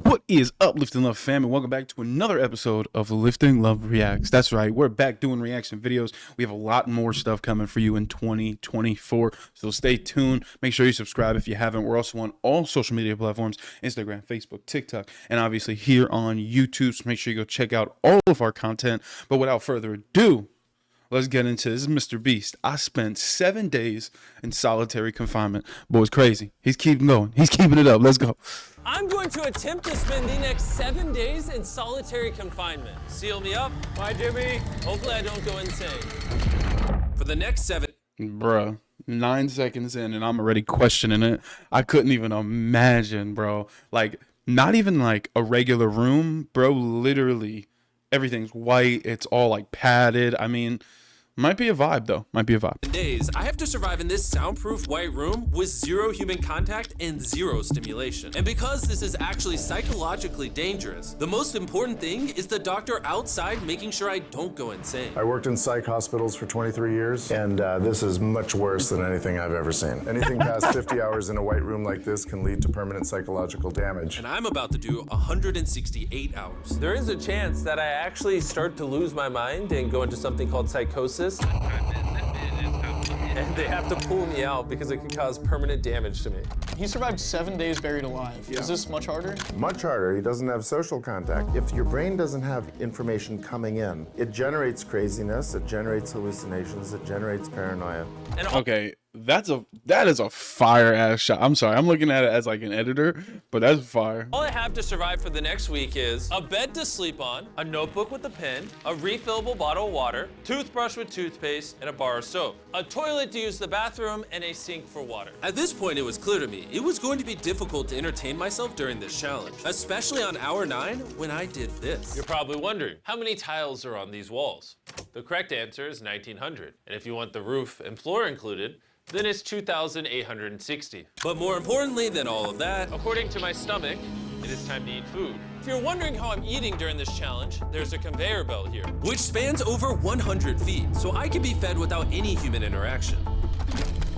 What is up, Lifting Love fam, and welcome back to another episode of Lifting Love Reacts. That's right, we're back doing reaction videos. We have a lot more stuff coming for you in 2024, so stay tuned. Make sure you subscribe if you haven't. We're also on all social media platforms, Instagram, Facebook, TikTok, and obviously here on YouTube, so make sure you go check out all of our content. But without further ado, let's get into this. This is Mr. Beast. I spent 7 days in solitary confinement. Boy's crazy. He's keeping going. He's keeping it up. Let's go. I'm going to attempt to spend the next 7 days in solitary confinement. Seal me up. Bye, Jimmy. Hopefully I don't go insane. For the next 7... Bruh, 9 seconds in and I'm already questioning it. I couldn't even imagine, bro. Like, not even like a regular room, bro. Literally, everything's white. It's all like padded. I mean... might be a vibe, though. Might be a vibe. Days, I have to survive in this soundproof white room with 0 human contact and 0 stimulation. And because this is actually psychologically dangerous, the most important thing is the doctor outside making sure I don't go insane. I worked in psych hospitals for 23 years, and this is much worse than anything I've ever seen. Anything past 50 hours in a white room like this can lead to permanent psychological damage. And I'm about to do 168 hours. There is a chance that I actually start to lose my mind and go into something called psychosis. And they have to pull me out because it can cause permanent damage to me. He survived 7 days buried alive. Yeah. Is this much harder? Much harder. He doesn't have social contact. If your brain doesn't have information coming in, it generates craziness, it generates hallucinations, it generates paranoia. Okay, that is a fire ass shot. I'm sorry, I'm looking at it as like an editor, but that's fire. All I have to survive for the next week is a bed to sleep on, a notebook with a pen, a refillable bottle of water, toothbrush with toothpaste, and a bar of soap, a toilet to use the bathroom, and a sink for water. At this point, it was clear to me it was going to be difficult to entertain myself during this challenge, especially on hour 9 when I did this. You're probably wondering, how many tiles are on these walls? The correct answer is 1,900, and if you want the roof and floor included, then it's 2,860. But more importantly than all of that, according to my stomach, it is time to eat food. If you're wondering how I'm eating during this challenge, there's a conveyor belt here, which spans over 100 feet, so I can be fed without any human interaction.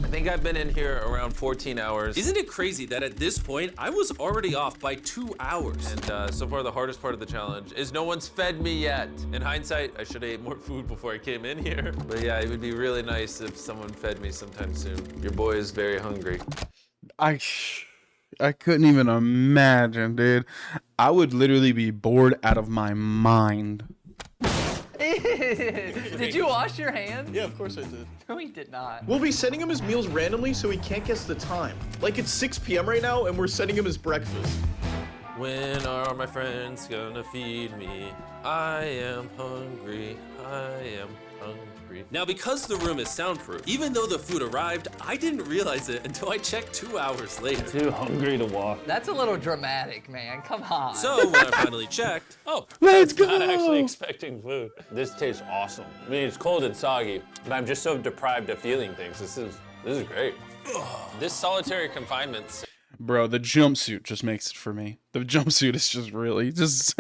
I think I've been in here around 14 hours. Isn't it crazy that at this point, I was already off by 2 hours? And so far, the hardest part of the challenge is no one's fed me yet. In hindsight, I should have ate more food before I came in here. But yeah, it would be really nice if someone fed me sometime soon. Your boy is very hungry. I couldn't even imagine, dude. I would literally be bored out of my mind. Did you wash your hands? Yeah, of course I did. No, he did not. We'll be sending him his meals randomly so he can't guess the time. Like it's 6 p.m. right now and we're sending him his breakfast. When are my friends gonna feed me? I am hungry, I am hungry. Now, because the room is soundproof, even though the food arrived, I didn't realize it until I checked 2 hours later. Too hungry to walk. That's a little dramatic, man. Come on. So when I finally checked, oh, Let's go. Not actually expecting food. This tastes awesome. I mean, it's cold and soggy, but I'm just so deprived of feeling things. This is great. This solitary confinement Bro, the jumpsuit just makes it for me. The jumpsuit is just really just...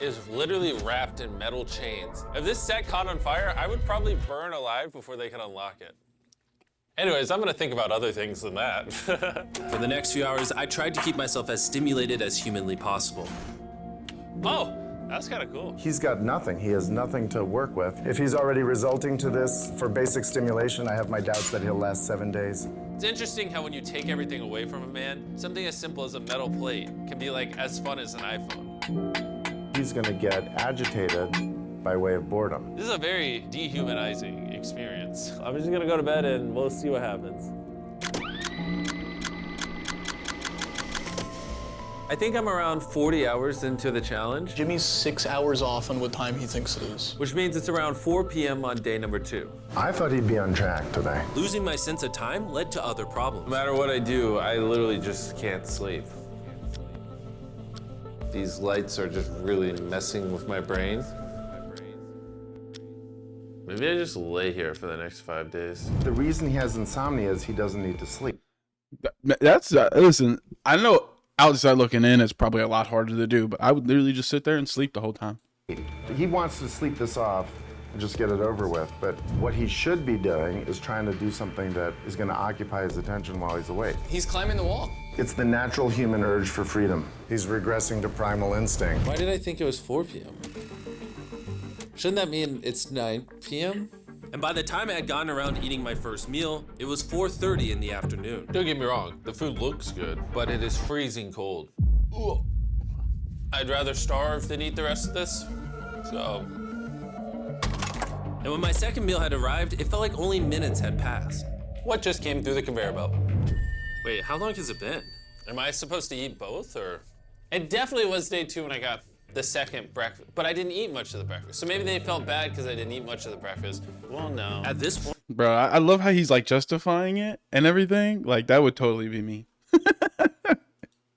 is literally wrapped in metal chains. If this set caught on fire, I would probably burn alive before they could unlock it. Anyways, I'm gonna think about other things than that. For the next few hours, I tried to keep myself as stimulated as humanly possible. Oh, that's kind of cool. He's got nothing. He has nothing to work with. If he's already resulting to this for basic stimulation, I have my doubts that he'll last 7 days. It's interesting how when you take everything away from a man, something as simple as a metal plate can be like as fun as an iPhone. He's gonna get agitated by way of boredom. This is a very dehumanizing experience. I'm just gonna go to bed and we'll see what happens. I think I'm around 40 hours into the challenge, Jimmy's 6 hours off on what time he thinks it is. which means it's around 4 p.m. on day number 2. I thought he'd be on track today. Losing my sense of time led to other problems. No matter what I do, I literally just can't sleep. These lights are just really messing with my brain. Maybe I just lay here for the next 5 days. The reason he has insomnia is he doesn't need to sleep. That's, listen, I know outside looking in, it's probably a lot harder to do, but I would literally just sit there and sleep the whole time. He wants to sleep this off and just get it over with, but what he should be doing is trying to do something that is going to occupy his attention while he's awake. He's climbing the wall. It's the natural human urge for freedom. He's regressing to primal instinct. Why did I think it was 4 p.m.? Shouldn't that mean it's 9 p.m.? And by the time I had gotten around to eating my first meal, it was 4:30 in the afternoon. Don't get me wrong, the food looks good, but it is freezing cold. Ugh. I'd rather starve than eat the rest of this, so. And when my second meal had arrived, it felt like only minutes had passed. What just came through the conveyor belt? Wait, how long has it been? Am I supposed to eat both, or? It definitely was day 2 when I got the second breakfast, but I didn't eat much of the breakfast. So maybe they felt bad because I didn't eat much of the breakfast. Well, no. At this point, Bro, I love how he's like justifying it and everything. Like that would totally be me.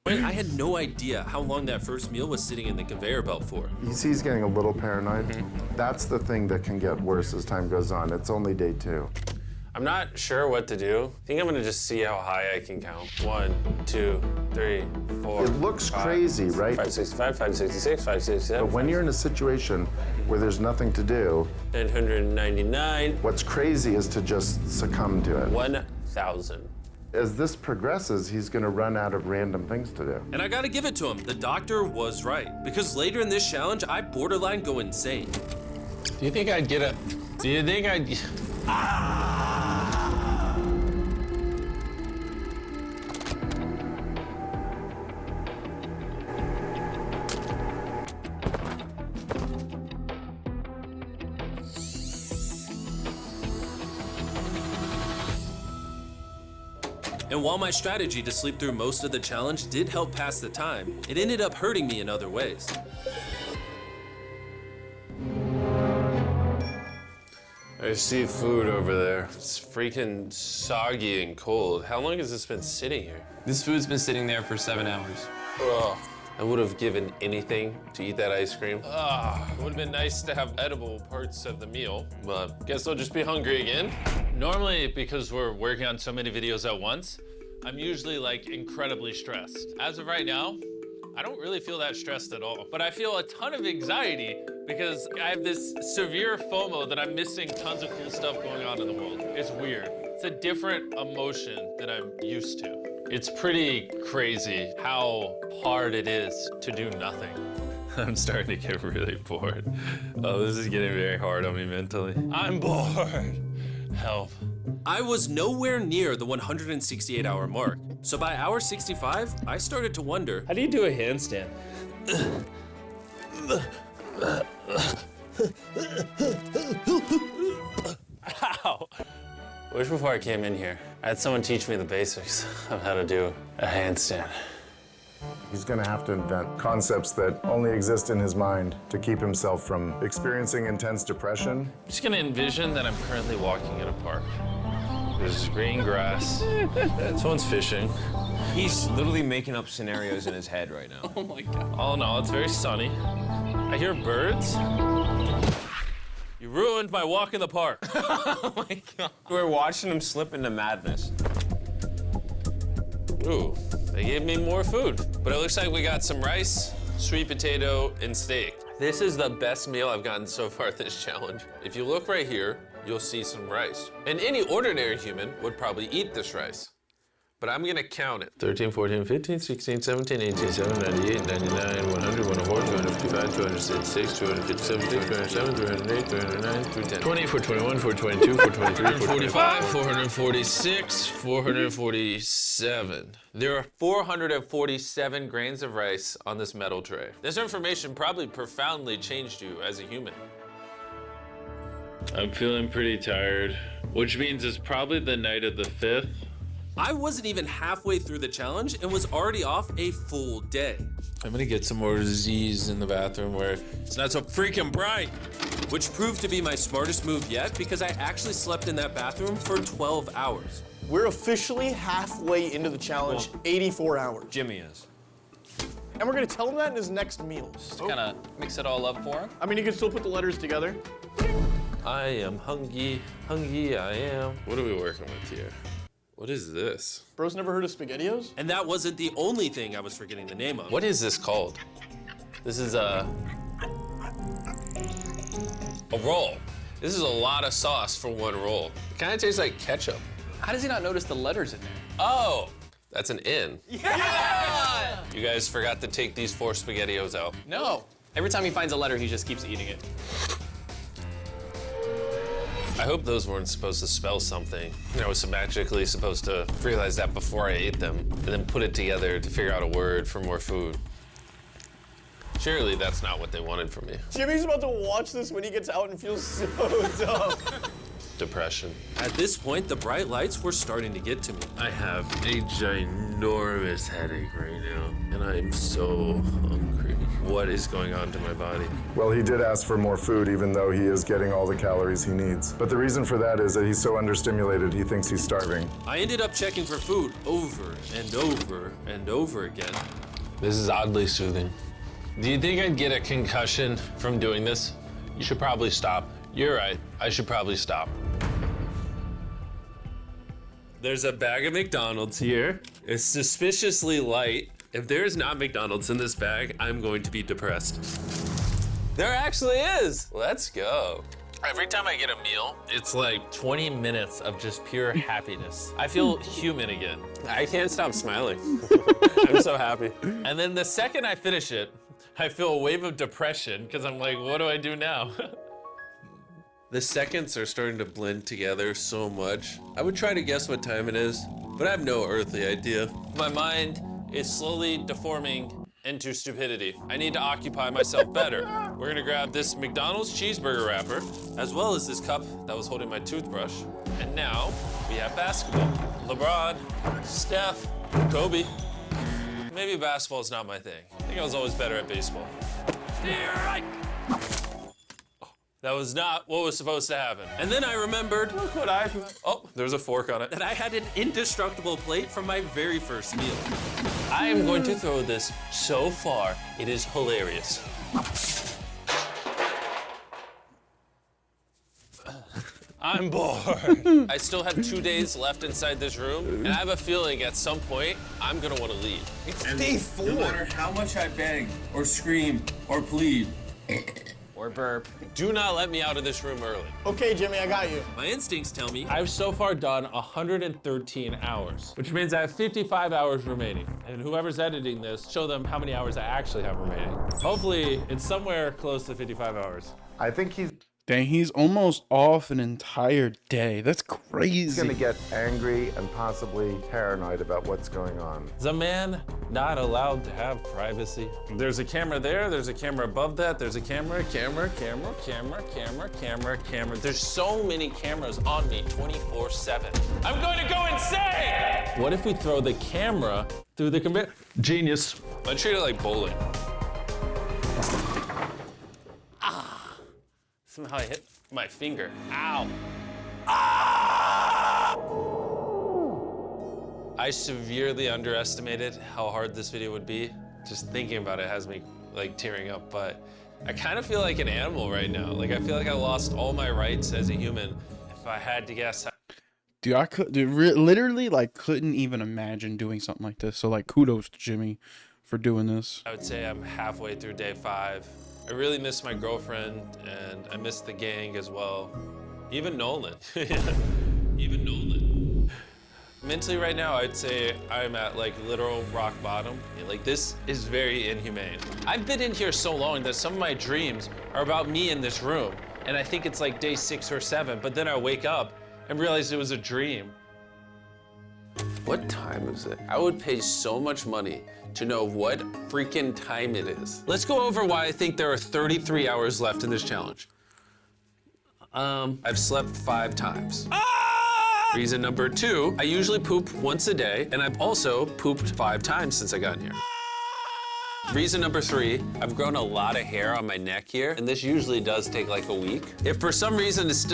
I had no idea how long that first meal was sitting in the conveyor belt for. You see he's getting a little paranoid. That's the thing that can get worse as time goes on. It's only day 2. I'm not sure what to do. I think I'm gonna just see how high I can count. 1, 2, 3, 4. It looks crazy, right? 565, 566, 567. But when you're in a situation where there's nothing to do, 999. what's crazy is to just succumb to it. 1,000. As this progresses, he's gonna run out of random things to do. And I gotta give it to him, the doctor was right. Because later in this challenge, I borderline go insane. Do you think I'd get a? Do you think I'd? And while my strategy to sleep through most of the challenge did help pass the time, it ended up hurting me in other ways. I see food over there. It's freaking soggy and cold. How long has this been sitting here? This food's been sitting there for 7 hours. Ugh. I would have given anything to eat that ice cream. It would have been nice to have edible parts of the meal, but guess I'll just be hungry again. Normally, because we're working on so many videos at once, I'm usually like incredibly stressed. As of right now, I don't really feel that stressed at all, but I feel a ton of anxiety because I have this severe FOMO that I'm missing tons of cool stuff going on in the world. It's weird. It's a different emotion than I'm used to. It's pretty crazy how hard it is to do nothing. I'm starting to get really bored. Oh, this is getting very hard on me mentally. I'm bored. Help. I was nowhere near the 168-hour mark. So by hour 65, I started to wonder, How do you do a handstand? Ow. I wish before I came in here, I had someone teach me the basics of how to do a handstand. He's gonna have to invent concepts that only exist in his mind to keep himself from experiencing intense depression. I'm just gonna envision that I'm currently walking in a park. There's green grass. Someone's fishing. He's literally making up scenarios in his head right now. Oh my God. Oh no, it's very sunny. I hear birds. You ruined my walk in the park. Oh my God. We're watching him slip into madness. Ooh, they gave me more food. But it looks like we got some rice, sweet potato, and steak. This is the best meal I've gotten so far this challenge. If you look right here, you'll see some rice. And any ordinary human would probably eat this rice. But I'm gonna count it. 13, 14, 15, 16, 17, 18, 17, 98, 99, 100, 104, 255, 266, 257, 207, 308, 309, 310. 20, 421, 422, 423, 445, 446, 447. There are 447 grains of rice on this metal tray. This information probably profoundly changed you as a human. I'm feeling pretty tired, which means it's probably the night of the 5th. I wasn't even halfway through the challenge and was already off a full day. I'm gonna get some more Z's in the bathroom where it's not so freaking bright. Which proved to be my smartest move yet because I actually slept in that bathroom for 12 hours. We're officially halfway into the challenge, 84 hours. Jimmy is. And we're gonna tell him that in his next meal. Just kind of mix it all up for him. I mean, you can still put the letters together. I am hungry, hungry I am. What are we working with here? What is this? Bro's never heard of SpaghettiOs? And that wasn't the only thing I was forgetting the name of. What is this called? This is a roll. This is a lot of sauce for one roll. It kind of tastes like ketchup. How does he not notice the letters in there? Oh, That's an N. Yeah! You guys forgot to take these 4 SpaghettiOs out. No. Every time he finds a letter, he just keeps eating it. I hope those weren't supposed to spell something. I was magically supposed to realize that before I ate them, and then put it together to figure out a word for more food. Surely that's not what they wanted from me. Jimmy's about to watch this when he gets out and feels so dumb. Depression. At this point, the bright lights were starting to get to me. I have a ginormous headache right now, and I'm so hungry. What is going on to my body? Well, he did ask for more food, even though he is getting all the calories he needs. But the reason for that is that he's so understimulated, he thinks he's starving. I ended up checking for food over and over and over again. This is oddly soothing. Do you think I'd get a concussion from doing this? You should probably stop. You're right, I should probably stop. There's a bag of McDonald's here. It's suspiciously light. If there's not McDonald's in this bag, I'm going to be depressed. There actually is. Let's go. Every time I get a meal, it's like 20 minutes of just pure happiness. I feel human again. I can't stop smiling. I'm so happy. And then the second I finish it, I feel a wave of depression because I'm like, what do I do now? The seconds are starting to blend together so much. I would try to guess what time it is, but I have no earthly idea. My mind is slowly deforming into stupidity. I need to occupy myself better. We're gonna grab this McDonald's cheeseburger wrapper, as well as this cup that was holding my toothbrush. And now we have basketball. LeBron, Steph, Kobe. Maybe basketball is not my thing. I think I was always better at baseball. That was not what was supposed to happen. And then I remembered, look what oh, there's a fork on it, that I had an indestructible plate from my very first meal. I am going to throw this so far, it is hilarious. I'm bored. I still have 2 days left inside this room, and I have a feeling at some point, I'm gonna wanna leave. It's day 4. No matter how much I beg, or scream, or plead, Or burp. Do not let me out of this room early. Okay, Jimmy, I got you. My instincts tell me I've so far done 113 hours, which means I have 55 hours remaining. And whoever's editing this, show them how many hours I actually have remaining. Hopefully, it's somewhere close to 55 hours. I think he's Dang, he's almost off an entire day. That's crazy. gonna get angry and possibly paranoid about what's going on. Is a man not allowed to have privacy? There's a camera there, there's a camera above that, there's a camera. There's so many cameras on me 24/7. I'm going to go insane! What if we throw the camera through the conveyor? Genius. I treat it like bowling. Somehow I hit my finger. Ow. Ah! I severely underestimated how hard this video would be. Just thinking about it has me like tearing up, but I kind of feel like an animal right now. Like I feel like I lost all my rights as a human. If I had to guess. Dude, I could literally like couldn't even imagine doing something like this. So like kudos to Jimmy for doing this. I would say I'm halfway through day 5. I really miss my girlfriend, and I miss the gang as well. Even Nolan. Even Nolan. Mentally right now, I'd say I'm at like literal rock bottom. Like this is very inhumane. I've been in here so long that some of my dreams are about me in this room. And I think it's like day 6 or 7, but then I wake up and realize it was a dream. What time is it? I would pay so much money to know what freaking time it is. Let's go over why I think there are 33 hours left in this challenge. I've slept 5 times. Reason number 2, I usually poop once a day, and I've also pooped 5 times since I got in here. Reason number 3, I've grown a lot of hair on my neck here, and this usually does take like a week. If for some reason it's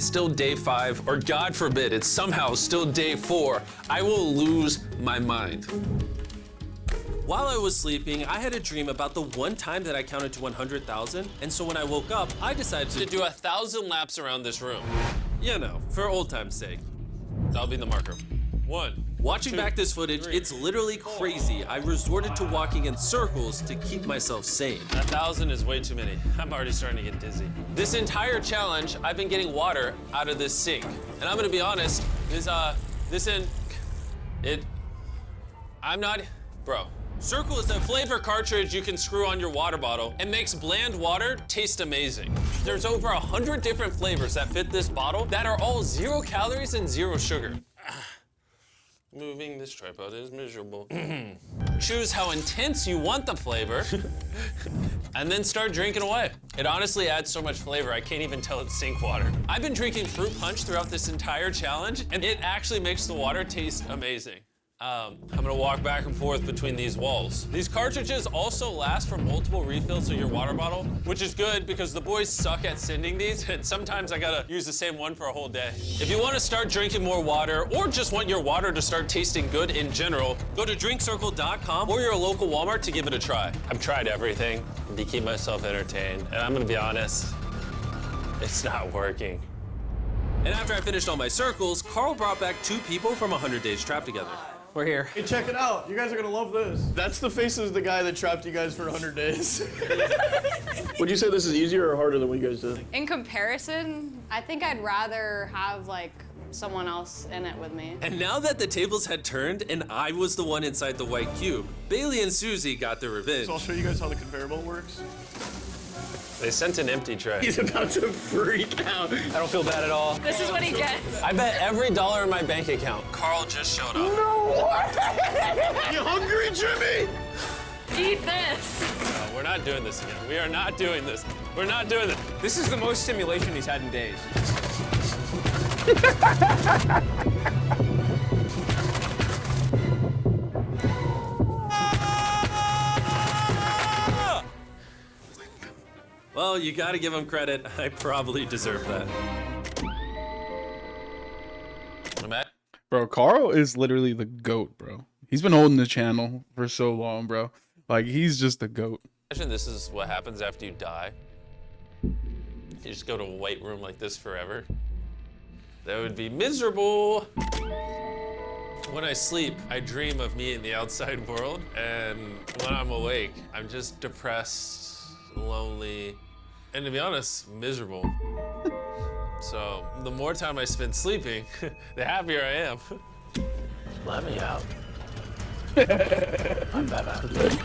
still day 5, or God forbid, it's somehow still day 4, I will lose my mind. While I was sleeping, I had a dream about the one time that I counted to 100,000, and so when I woke up, I decided to do 1,000 laps around this room. You know, for old time's sake. That'll be the marker. 1. Watching back this footage, it's literally crazy. I resorted to walking in circles to keep myself sane. 1,000 is way too many. I'm already starting to get dizzy. This entire challenge, I've been getting water out of this sink. And I'm gonna be honest, bro. Circle is a flavor cartridge you can screw on your water bottle and makes bland water taste amazing. There's over 100 different flavors that fit this bottle that are all 0 calories and 0 sugar. Moving this tripod is miserable. Choose how intense you want the flavor, and then start drinking away. It honestly adds so much flavor, I can't even tell it's sink water. I've been drinking fruit punch throughout this entire challenge, and it actually makes the water taste amazing. I'm gonna walk back and forth between these walls. These cartridges also last for multiple refills of your water bottle, which is good because the boys suck at sending these, and sometimes I gotta use the same one for a whole day. If you wanna start drinking more water, or just want your water to start tasting good in general, go to drinkcircle.com or your local Walmart to give it a try. I've tried everything to keep myself entertained, and I'm gonna be honest, it's not working. And after I finished all my circles, Carl brought back 2 people from 100 Days Trapped Together. We're here. Hey, check it out. You guys are gonna love this. That's the face of the guy that trapped you guys for 100 days. Would you say this is easier or harder than what you guys did? In comparison, I think I'd rather have like someone else in it with me. And now that the tables had turned and I was the one inside the white cube, Bailey and Susie got their revenge. So I'll show you guys how the conveyor belt works. They sent an empty tray. He's about to freak out. I don't feel bad at all. This is what he gets. I bet every dollar in my bank account. Carl just showed up. No way! You hungry, Jimmy? Eat this. No, we're not doing this again. We are not doing this. We're not doing this. This is the most stimulation he's had in days. Well, you gotta give him credit. I probably deserve that. I'm at. Bro, Carl is literally the GOAT, bro. He's been holding the channel for so long, bro. Like, he's just the GOAT. Imagine this is what happens after you die. You just go to a white room like this forever. That would be miserable. When I sleep, I dream of me in the outside world. And when I'm awake, I'm just depressed, lonely, and to be honest, miserable. So the more time I spend sleeping, the happier I am. Let me out. I'm Batman.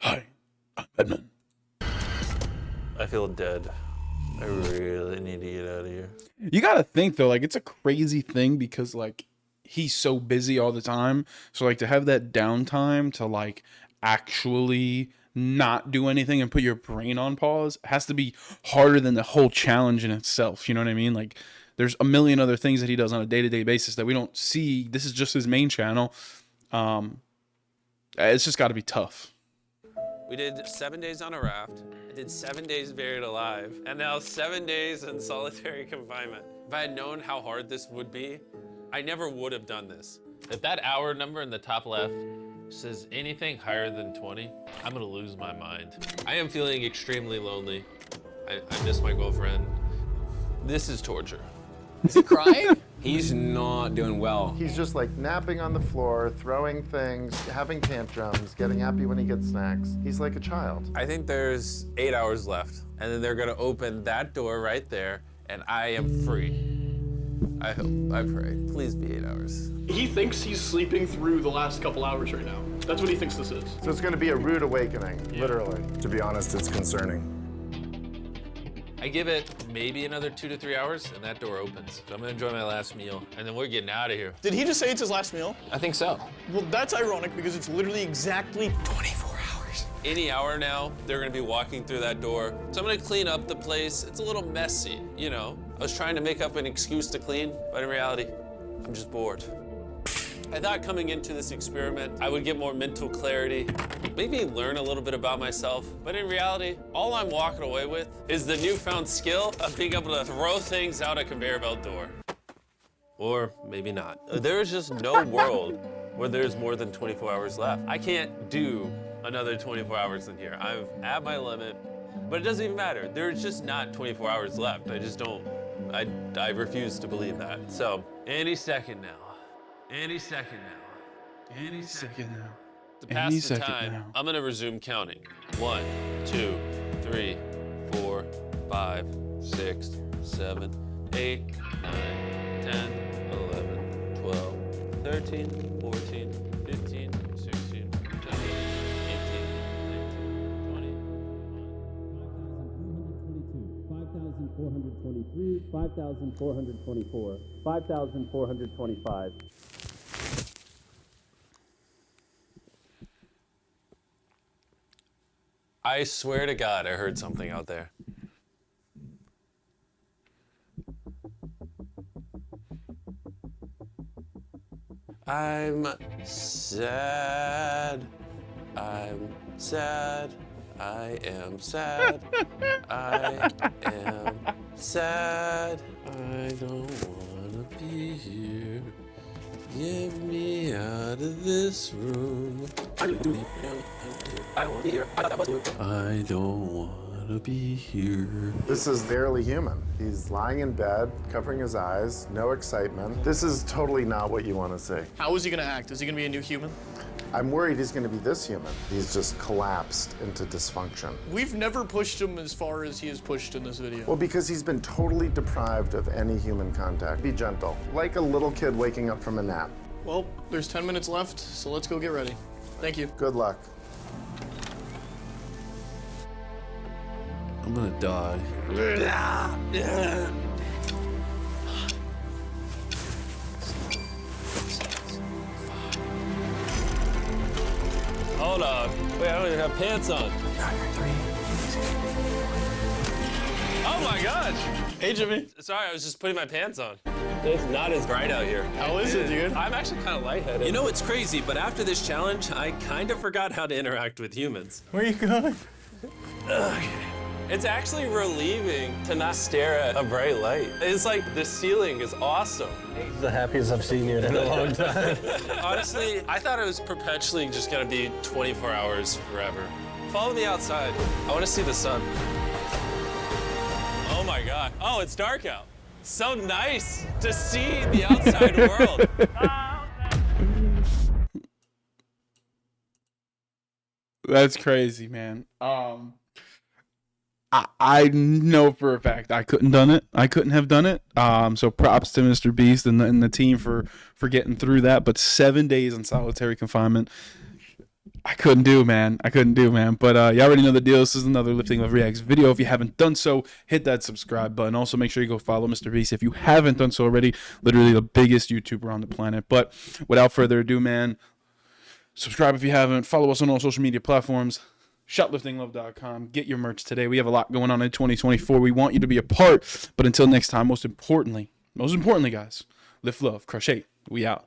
Hi, I'm Batman. I feel dead. I really need to get out of here. You gotta think though, like it's a crazy thing because like he's so busy all the time. So like to have that downtime to like actually not do anything and put your brain on pause has to be harder than the whole challenge in itself. You know what I mean? Like there's a million other things that he does on a day-to-day basis that we don't see. This is just his main channel. It's just got to be tough. We did 7 days on a raft. I did 7 days buried alive, and now 7 days in solitary confinement. If I had known how hard this would be, I never would have done this. If that hour number in the top left says anything higher than 20, I'm gonna lose my mind. I am feeling extremely lonely. I miss my girlfriend. This is torture. Is he crying? He's not doing well. He's just like napping on the floor, throwing things, having tantrums, getting happy when he gets snacks. He's like a child. I think there's 8 hours left, and then they're gonna open that door right there, and I am free. I hope, I pray, please be 8 hours. He thinks he's sleeping through the last couple hours right now. That's what he thinks this is. So it's going to be a rude awakening, literally. To be honest, it's concerning. I give it maybe another 2 to 3 hours, and that door opens. So I'm gonna enjoy my last meal, and then we're getting out of here. Did he just say it's his last meal? I think so. Well, that's ironic because it's literally exactly 24 hours. Any hour now, they're gonna be walking through that door. So I'm gonna clean up the place. It's a little messy, you know. I was trying to make up an excuse to clean, but in reality, I'm just bored. I thought coming into this experiment, I would get more mental clarity, maybe learn a little bit about myself, but in reality, all I'm walking away with is the newfound skill of being able to throw things out a conveyor belt door. Or maybe not. There is just no world where there's more than 24 hours left. I can't do another 24 hours in here. I'm at my limit, but it doesn't even matter. There's just not 24 hours left. I just don't, I refuse to believe that. So, any second now. Any second now. Any second now. To pass the time, I'm gonna resume counting. 1, 2, 3, 4, 5, 6, 7, 8, 9, 10, 11, 12, 13, 14, 15, 16, 17, 18, 19, 20, 5,423, 5,424, 5,425. I swear to God, I heard something out there. I'm sad. I'm sad. I am sad. I am sad. I don't wanna be here. Get me out of this room. I don't wanna be here. I don't wanna be here. This is barely human. He's lying in bed, covering his eyes, no excitement. This is totally not what you want to see. How is he gonna act? Is he gonna be a new human? I'm worried he's going to be this human. He's just collapsed into dysfunction. We've never pushed him as far as he is pushed in this video. Well, because he's been totally deprived of any human contact. Be gentle, like a little kid waking up from a nap. Well, there's 10 minutes left, so let's go get ready. Thank you. Good luck. I'm gonna die. Hold on. Wait, I don't even have pants on. Oh my gosh! Hey, Jimmy. Sorry, I was just putting my pants on. It's not as bright out here. How is it, dude? I'm actually kind of lightheaded. You know, it's crazy, but after this challenge, I kind of forgot how to interact with humans. Where are you going? It's actually relieving to not stare at a bright light. It's like the ceiling is awesome. It's the happiest I've seen you in a long time. Honestly, I thought it was perpetually just gonna be 24 hours forever. Follow me outside. I wanna see the sun. Oh my God. Oh, it's dark out. So nice to see the outside world. That's crazy, man. I know for a fact I couldn't done it. I couldn't have done it. So props to Mr. Beast and the team for getting through that. But 7 days in solitary confinement, I couldn't do, man. I couldn't do, man. But you already know the deal. This is another Lifting Love Reacts video. If you haven't done so, hit that subscribe button. Also, make sure you go follow Mr. Beast if you haven't done so already. Literally the biggest YouTuber on the planet. But without further ado, man, subscribe if you haven't. Follow us on all social media platforms. shopliftinglove.com. Get your merch today. We have a lot going on in 2024. We want you to be a part. But until next time, most importantly, guys, lift love, crochet. We out.